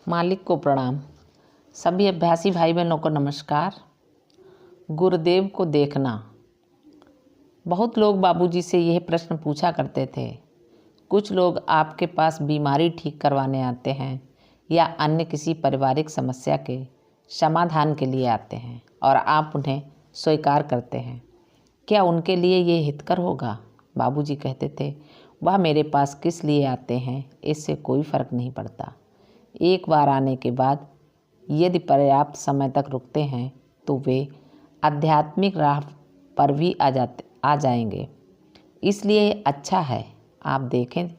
मालिक को प्रणाम। सभी अभ्यासी भाई बहनों को नमस्कार। गुरुदेव को देखना। बहुत लोग बाबूजी से यह प्रश्न पूछा करते थे। कुछ लोग आपके पास बीमारी ठीक करवाने आते हैं या अन्य किसी पारिवारिक समस्या के समाधान के लिए आते हैं और आप उन्हें स्वीकार करते हैं। क्या उनके लिए ये हितकर होगा? बाबूजी कहते थे, वह मेरे पास किस लिए आते हैं इससे कोई फ़र्क नहीं पड़ता। एक बार आने के बाद यदि पर्याप्त समय तक रुकते हैं तो वे आध्यात्मिक राह पर भी आ जाएंगे। इसलिए अच्छा है आप देखें,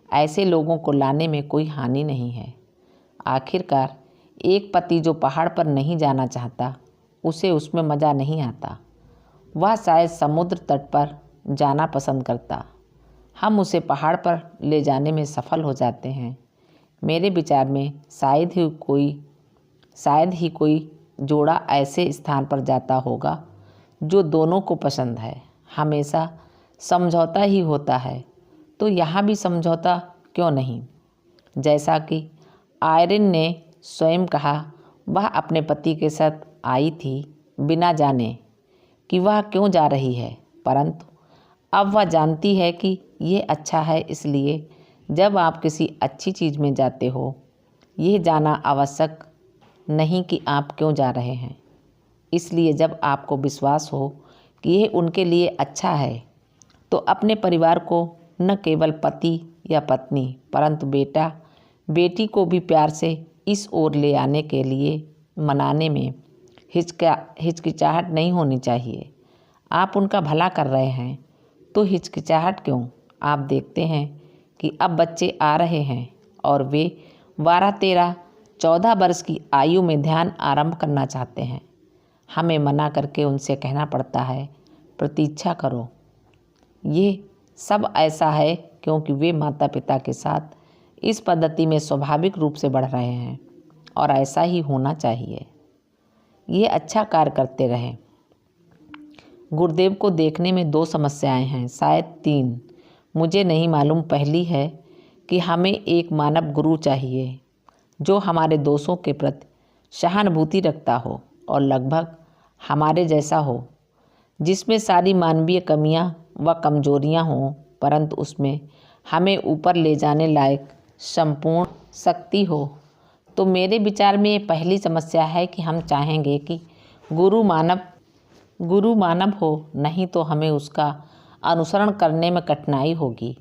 ऐसे लोगों को लाने में कोई हानि नहीं है। आखिरकार एक पति जो पहाड़ पर नहीं जाना चाहता उसे उसमें मज़ा नहीं आता। वह शायद समुद्र तट पर जाना पसंद करता। हम उसे पहाड़ पर ले जाने में सफल हो जाते हैं। मेरे विचार में शायद ही कोई जोड़ा ऐसे स्थान पर जाता होगा जो दोनों को पसंद है। हमेशा समझौता ही होता है, तो यहाँ भी समझौता क्यों नहीं? जैसा कि आयरिन ने स्वयं कहा, वह अपने पति के साथ आई थी बिना जाने कि वह क्यों जा रही है, परंतु अब वह जानती है कि यह अच्छा है। इसलिए जब आप किसी अच्छी चीज़ में जाते हो, यह जाना आवश्यक नहीं कि आप क्यों जा रहे हैं। इसलिए जब आपको विश्वास हो कि यह उनके लिए अच्छा है, तो अपने परिवार को न केवल पति या पत्नी परंतु बेटा बेटी को भी प्यार से इस ओर ले आने के लिए मनाने में हिचकिचाहट नहीं होनी चाहिए। आप उनका भला कर रहे हैं तो हिचकिचाहट क्यों? आप देखते हैं कि अब बच्चे आ रहे हैं और वे 12, 13, 14 वर्ष की आयु में ध्यान आरंभ करना चाहते हैं। हमें मना करके उनसे कहना पड़ता है, प्रतीक्षा करो। ये सब ऐसा है क्योंकि वे माता पिता के साथ इस पद्धति में स्वाभाविक रूप से बढ़ रहे हैं और ऐसा ही होना चाहिए। ये अच्छा कार्य करते रहें। गुरुदेव को देखने में 2 समस्याएं हैं, शायद 3, मुझे नहीं मालूम। पहली है कि हमें एक मानव गुरु चाहिए जो हमारे दोषों के प्रति सहानुभूति रखता हो और लगभग हमारे जैसा हो, जिसमें सारी मानवीय कमियां व कमजोरियां हों, परंतु उसमें हमें ऊपर ले जाने लायक संपूर्ण शक्ति हो। तो मेरे विचार में ये पहली समस्या है कि हम चाहेंगे कि गुरु मानव हो, नहीं तो हमें उसका अनुसरण करने में कठिनाई होगी,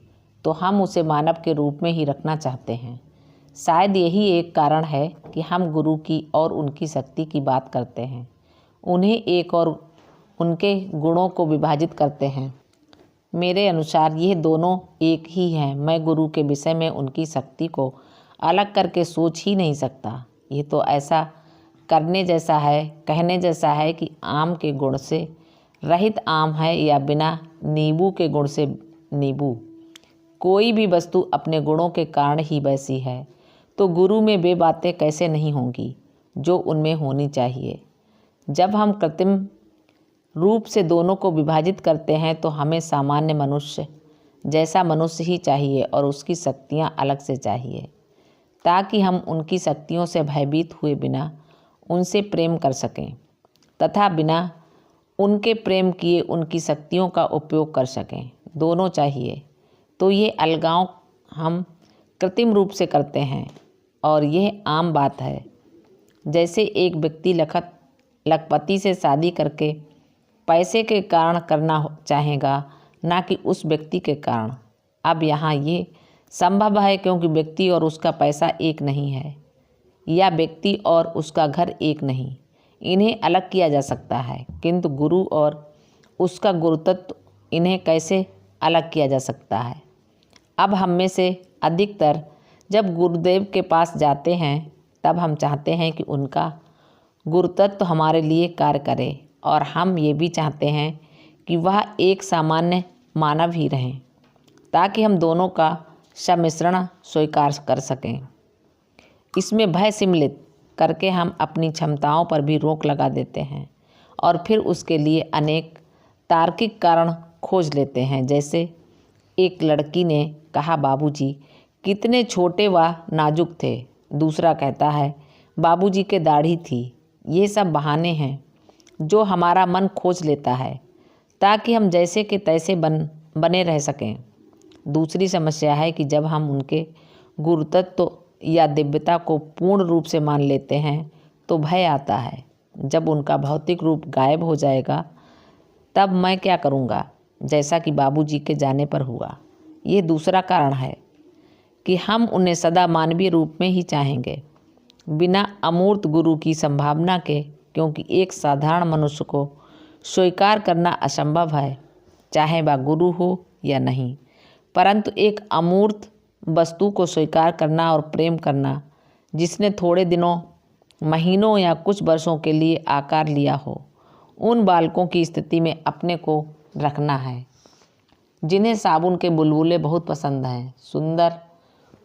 तो हम उसे मानव के रूप में ही रखना चाहते हैं। शायद यही एक कारण है कि हम गुरु की और उनकी शक्ति की बात करते हैं, उन्हें एक और उनके गुणों को विभाजित करते हैं। मेरे अनुसार यह दोनों एक ही हैं। मैं गुरु के विषय में उनकी शक्ति को अलग करके सोच ही नहीं सकता। ये तो ऐसा करने जैसा है, कहने जैसा है कि आम के गुण से रहित आम है या बिना नींबू के गुण से नींबू। कोई भी वस्तु अपने गुणों के कारण ही वैसी है, तो गुरु में वे बातें कैसे नहीं होंगी जो उनमें होनी चाहिए। जब हम कृत्रिम रूप से दोनों को विभाजित करते हैं तो हमें सामान्य मनुष्य जैसा मनुष्य ही चाहिए और उसकी शक्तियाँ अलग से चाहिए, ताकि हम उनकी शक्तियों से भयभीत हुए बिना उनसे प्रेम कर सकें तथा बिना उनके प्रेम किए उनकी शक्तियों का उपयोग कर सकें। दोनों चाहिए। तो ये अलगाव हम कृत्रिम रूप से करते हैं और यह आम बात है। जैसे एक व्यक्ति लखपति से शादी करके पैसे के कारण करना चाहेगा, ना कि उस व्यक्ति के कारण। अब यहाँ ये संभव है क्योंकि व्यक्ति और उसका पैसा एक नहीं है, या व्यक्ति और उसका घर एक नहीं। इन्हें अलग किया जा सकता है, किंतु गुरु और उसका गुरुतत्व, इन्हें कैसे अलग किया जा सकता है? अब हम में से अधिकतर जब गुरुदेव के पास जाते हैं तब हम चाहते हैं कि उनका गुरुतत्व हमारे लिए कार्य करे, और हम ये भी चाहते हैं कि वह एक सामान्य मानव ही रहें, ताकि हम दोनों का सम्मिश्रण स्वीकार कर सकें। इसमें भय सम्मिलित करके हम अपनी क्षमताओं पर भी रोक लगा देते हैं और फिर उसके लिए अनेक तार्किक कारण खोज लेते हैं। जैसे एक लड़की ने कहा, बाबूजी कितने छोटे व नाजुक थे, दूसरा कहता है, बाबूजी के दाढ़ी थी। ये सब बहाने हैं जो हमारा मन खोज लेता है ताकि हम जैसे के तैसे बने रह सकें। दूसरी समस्या है कि जब हम उनके गुरुतत्व या दिव्यता को पूर्ण रूप से मान लेते हैं तो भय आता है। जब उनका भौतिक रूप गायब हो जाएगा तब मैं क्या करूँगा, जैसा कि बाबूजी के जाने पर हुआ। ये दूसरा कारण है कि हम उन्हें सदा मानवीय रूप में ही चाहेंगे, बिना अमूर्त गुरु की संभावना के, क्योंकि एक साधारण मनुष्य को स्वीकार करना असंभव है, चाहे वह गुरु हो या नहीं। परंतु एक अमूर्त वस्तु को स्वीकार करना और प्रेम करना, जिसने थोड़े दिनों, महीनों या कुछ वर्षों के लिए आकार लिया हो, उन बालकों की स्थिति में अपने को रखना है जिन्हें साबुन के बुलबुले बहुत पसंद हैं, सुंदर,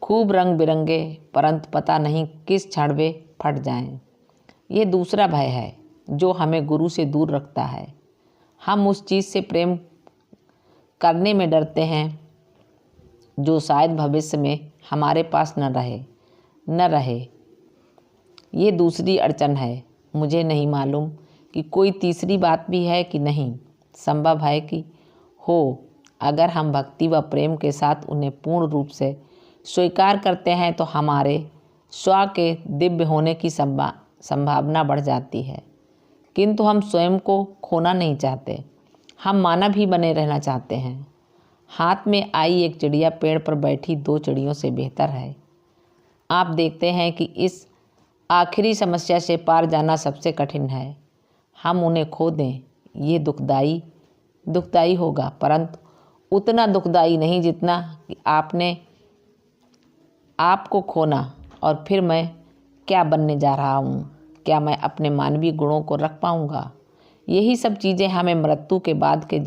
खूब रंग बिरंगे, परंतु पता नहीं किस क्षण वे फट जाएं। ये दूसरा भय है जो हमें गुरु से दूर रखता है। हम उस चीज़ से प्रेम करने में डरते हैं जो शायद भविष्य में हमारे पास न रहे। ये दूसरी अड़चन है। मुझे नहीं मालूम कि कोई तीसरी बात भी है कि नहीं। संभव है कि हो। अगर हम भक्ति व प्रेम के साथ उन्हें पूर्ण रूप से स्वीकार करते हैं तो हमारे स्व के दिव्य होने की संभावना बढ़ जाती है। किंतु हम स्वयं को खोना नहीं चाहते। हम मानव ही बने रहना चाहते हैं। हाथ में आई एक चिड़िया पेड़ पर बैठी 2 चिड़ियों से बेहतर है। आप देखते हैं कि इस आखिरी समस्या से पार जाना सबसे कठिन है। हम उन्हें खो दें, ये दुखदाई होगा, परंतु उतना दुखदाई नहीं जितना कि आपने आपको खोना। और फिर मैं क्या बनने जा रहा हूँ? क्या मैं अपने मानवीय गुणों को रख पाऊँगा? यही सब चीज़ें हमें मृत्यु के बाद के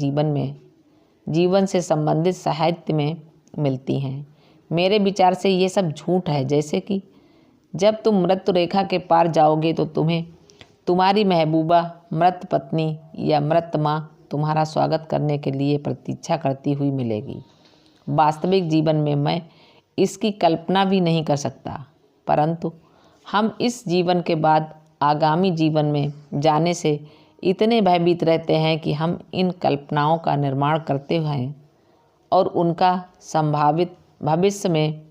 जीवन से संबंधित साहित्य में मिलती हैं। मेरे विचार से ये सब झूठ है। जैसे कि जब तुम मृत्यु रेखा के पार जाओगे तो तुम्हें तुम्हारी महबूबा मृत पत्नी या मृत माँ तुम्हारा स्वागत करने के लिए प्रतीक्षा करती हुई मिलेगी। वास्तविक जीवन में मैं इसकी कल्पना भी नहीं कर सकता, परंतु हम इस जीवन के बाद आगामी जीवन में जाने से इतने भयभीत रहते हैं कि हम इन कल्पनाओं का निर्माण करते हैं और उनका संभावित भविष्य में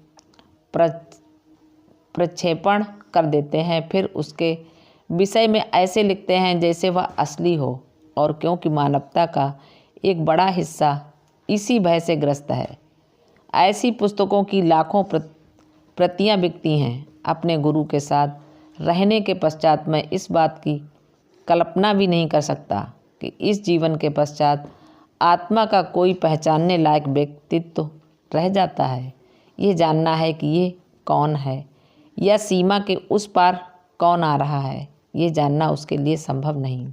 प्रक्षेपण कर देते हैं। फिर उसके विषय में ऐसे लिखते हैं जैसे वह असली हो। और क्योंकि मानवता का एक बड़ा हिस्सा इसी भय से ग्रस्त है, ऐसी पुस्तकों की लाखों प्रतियां बिकती हैं। अपने गुरु के साथ रहने के पश्चात मैं इस बात की कल्पना भी नहीं कर सकता कि इस जीवन के पश्चात आत्मा का कोई पहचानने लायक व्यक्तित्व रह जाता है। ये जानना है कि ये कौन है या सीमा के उस पार कौन आ रहा है, ये जानना उसके लिए संभव नहीं।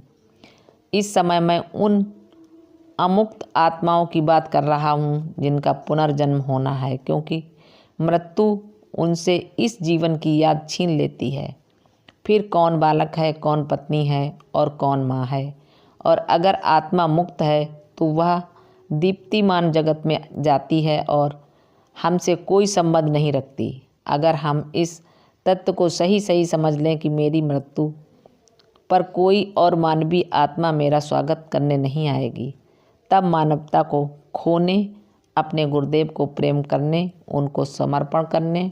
इस समय मैं उन अमुक्त आत्माओं की बात कर रहा हूँ जिनका पुनर्जन्म होना है, क्योंकि मृत्यु उनसे इस जीवन की याद छीन लेती है। फिर कौन बालक है, कौन पत्नी है और कौन माँ है। और अगर आत्मा मुक्त है तो वह दीप्तिमान जगत में जाती है और हमसे कोई संबंध नहीं रखती। अगर हम इस तत्व को सही समझ लें कि मेरी मृत्यु पर कोई और मानवीय आत्मा मेरा स्वागत करने नहीं आएगी, तब मानवता को खोने, अपने गुरुदेव को प्रेम करने, उनको समर्पण करने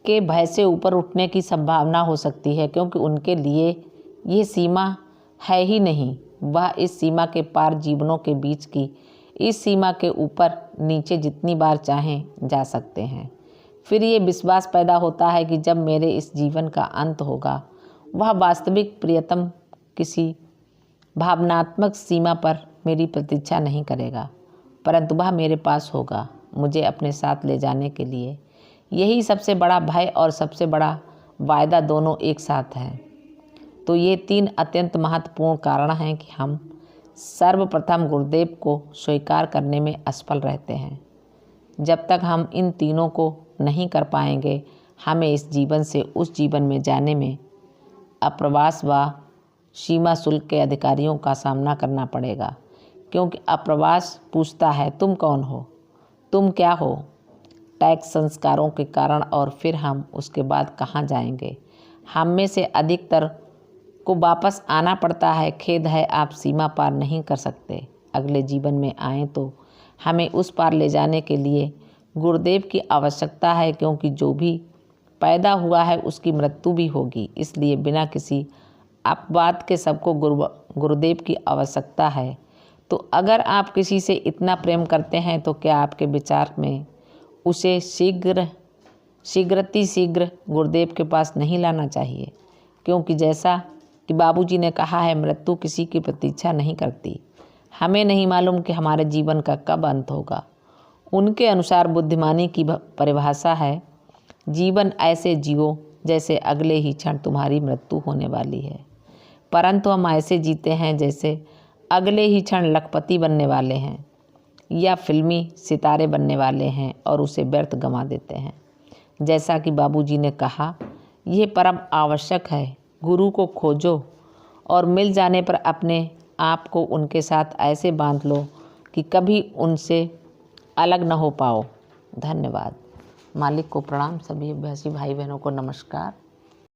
के भय से ऊपर उठने की संभावना हो सकती है, क्योंकि उनके लिए ये सीमा है ही नहीं। वह इस सीमा के पार जीवनों के बीच की इस सीमा के ऊपर नीचे जितनी बार चाहें जा सकते हैं। फिर ये विश्वास पैदा होता है कि जब मेरे इस जीवन का अंत होगा, वह वास्तविक प्रियतम किसी भावनात्मक सीमा पर मेरी प्रतीक्षा नहीं करेगा, परंतु वह मेरे पास होगा, मुझे अपने साथ ले जाने के लिए। यही सबसे बड़ा भय और सबसे बड़ा वायदा दोनों एक साथ हैं। तो ये 3 अत्यंत महत्वपूर्ण कारण हैं कि हम सर्वप्रथम गुरुदेव को स्वीकार करने में असफल रहते हैं। जब तक हम इन तीनों को नहीं कर पाएंगे, हमें इस जीवन से उस जीवन में जाने में अप्रवास व सीमा शुल्क के अधिकारियों का सामना करना पड़ेगा, क्योंकि अप्रवास पूछता है, तुम कौन हो, तुम क्या हो, टैक्स संस्कारों के कारण, और फिर हम उसके बाद कहाँ जाएंगे। हम में से अधिकतर को वापस आना पड़ता है। खेद है, आप सीमा पार नहीं कर सकते। अगले जीवन में आए तो हमें उस पार ले जाने के लिए गुरुदेव की आवश्यकता है, क्योंकि जो भी पैदा हुआ है उसकी मृत्यु भी होगी। इसलिए बिना किसी अपवाद के सबको गुरुदेव की आवश्यकता है। तो अगर आप किसी से इतना प्रेम करते हैं तो क्या आपके विचार में उसे शीघ्र गुरुदेव के पास नहीं लाना चाहिए? क्योंकि जैसा कि बाबूजी ने कहा है, मृत्यु किसी की प्रतीक्षा नहीं करती। हमें नहीं मालूम कि हमारे जीवन का कब अंत होगा। उनके अनुसार बुद्धिमानी की परिभाषा है, जीवन ऐसे जियो जैसे अगले ही क्षण तुम्हारी मृत्यु होने वाली है। परंतु हम ऐसे जीते हैं जैसे अगले ही क्षण लखपति बनने वाले हैं या फिल्मी सितारे बनने वाले हैं, और उसे व्यर्थ गंवा देते हैं। जैसा कि बाबूजी ने कहा, यह परम आवश्यक है। गुरु को खोजो और मिल जाने पर अपने आप को उनके साथ ऐसे बांध लो कि कभी उनसे अलग न हो पाओ। धन्यवाद। मालिक को प्रणाम। सभी अभ्यासी भाई बहनों को नमस्कार।